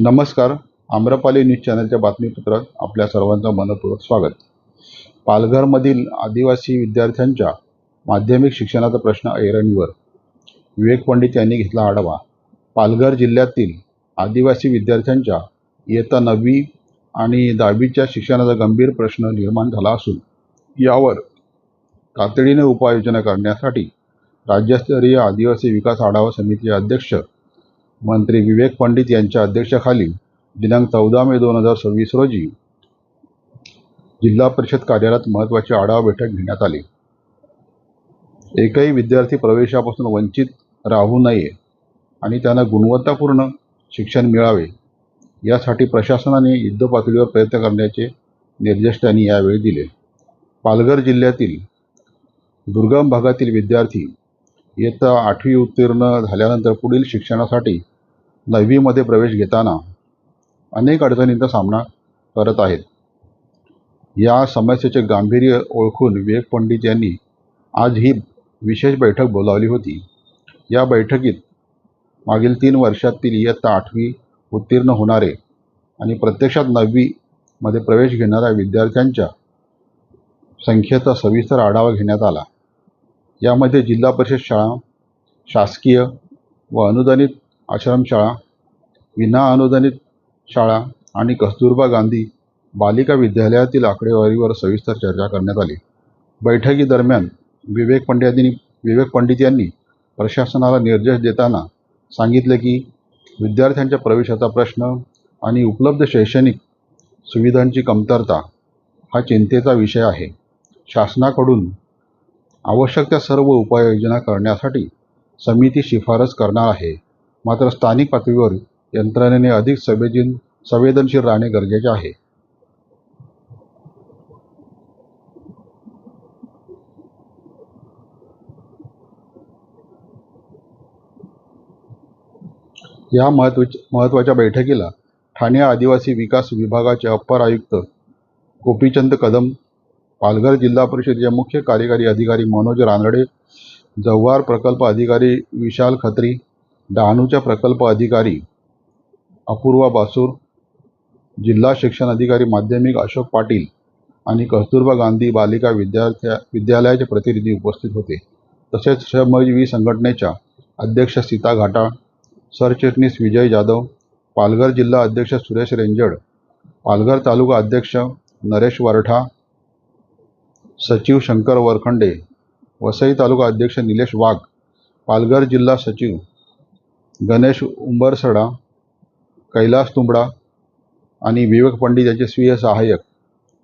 नमस्कार. आम्रपाली न्यूज चॅनलच्या बातमीपत्रात आपल्या सर्वांचं मनपूर्वक स्वागत. पालघरमधील आदिवासी विद्यार्थ्यांच्या माध्यमिक शिक्षणाचा प्रश्न ऐरणीवर. विवेक पंडित यांनी घेतला आढावा. पालघर जिल्ह्यातील आदिवासी विद्यार्थ्यांच्या इयत्ता 9वी आणि 10वीच्या शिक्षणाचा गंभीर प्रश्न निर्माण झाला असून यावर तातडीने उपाययोजना करण्यासाठी राज्यस्तरीय आदिवासी विकास आढावा समितीचे अध्यक्ष मंत्री विवेक पंडित यांच्या अध्यक्षतेखाली दिनांक 14 मे 2026 रोजी जिल्हा परिषद कार्यालयात महत्त्वाची आढावा बैठक घेण्यात आली. एकही विद्यार्थी प्रवेशापासून वंचित राहू नये आणि त्यांना गुणवत्तापूर्ण शिक्षण मिळावे यासाठी प्रशासनाने युद्धपातळीवर प्रयत्न करण्याचे निर्देश त्यांनी यावेळी दिले. पालघर जिल्ह्यातील दुर्गम भागातील विद्यार्थी इयत्ता 8वी उत्तीर्ण झाल्यानंतर पुढील शिक्षणासाठी 9वीमध्ये प्रवेश घेताना अनेक अडचणींचा सामना करत आहेत. या समस्येचे गांभीर्य ओळखून विवेक पंडित यांनी आज ही विशेष बैठक बोलावली होती. या बैठकीत मागील 3 वर्षातील इयत्ता 8वी उत्तीर्ण होणारे आणि प्रत्यक्षात 9वीमध्ये प्रवेश घेणाऱ्या विद्यार्थ्यांच्या संख्येचा सविस्तर आढावा घेण्यात आला. यामध्ये जिल्हा परिषद शाळा, शासकीय व अनुदानित आश्रमशाळा, विना-अनुदानित शाळा आणि कस्तुरबा गांधी बालिका विद्यालयातील आकडेवारीवर सविस्तर चर्चा करण्यात आली. बैठकीदरम्यान विवेक पंडित यांनी प्रशासनाला निर्देश देताना सांगितले की विद्यार्थ्यांच्या प्रवेशाचा प्रश्न आणि उपलब्ध शैक्षणिक सुविधांची कमतरता हा चिंतेचा विषय आहे. शासनाकडून आवश्यक त्या सर्व उपाययोजना करण्यासाठी समिती शिफारस करणार आहे. मात्र स्थानिक पातळीवर यंत्रणेने अधिक संवेदनशील राहणे गरजेचे आहे. या महत्त्वाच्या बैठकीला ठाणे आदिवासी विकास विभागाचे अप्पर आयुक्त गोपीचंद कदम, पालघर जिल्हा परिषदेचे मुख्य कार्यकारी अधिकारी मनोज रानडे, जव्हार प्रकल्प अधिकारी विशाल खत्री, डहाणूच्या प्रकल्प अधिकारी अपूर्वा बासूर, जिल्हा शिक्षण अधिकारी माध्यमिक अशोक पाटील आणि कस्तुरबा गांधी बालिका विद्यालयाचे प्रतिनिधी उपस्थित होते. तसेच श्रमजीवी संघटनेच्या अध्यक्ष सीता घाटाळ, सरचिटणीस विजय जाधव, पालघर जिल्हा अध्यक्ष सुरेश रेंजड, पालघर तालुका अध्यक्ष नरेश वरठा, सचिव शंकर वरखंडे, वसई तालुका अध्यक्ष निलेश वाघ, पालघर जिल्हा सचिव गणेश उंबरसडा, कैलास तुंबडा आणि विवेक पंडित यांचे स्वीय सहाय्यक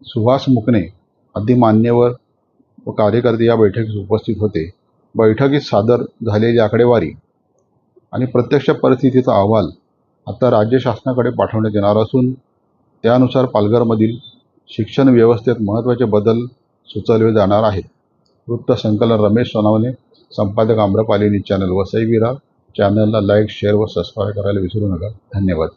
सुहास मुकणे आदी मान्यवर व कार्यकर्ते या बैठकीस उपस्थित होते. बैठकीत सादर झालेली आकडेवारी आणि प्रत्यक्ष परिस्थितीचा अहवाल आता राज्य शासनाकडे पाठवण्यात येणार असून त्यानुसार पालघरमधील शिक्षण व्यवस्थेत महत्त्वाचे बदल सुचवले जाणार आहेत. वृत्त संकलन रमेश सोनावणे, संपादक आम्रपाली न्यूज चॅनल, वसई विरार. चॅनलला लाईक, शेअर व सबस्क्राईब करायला विसरू नका. धन्यवाद.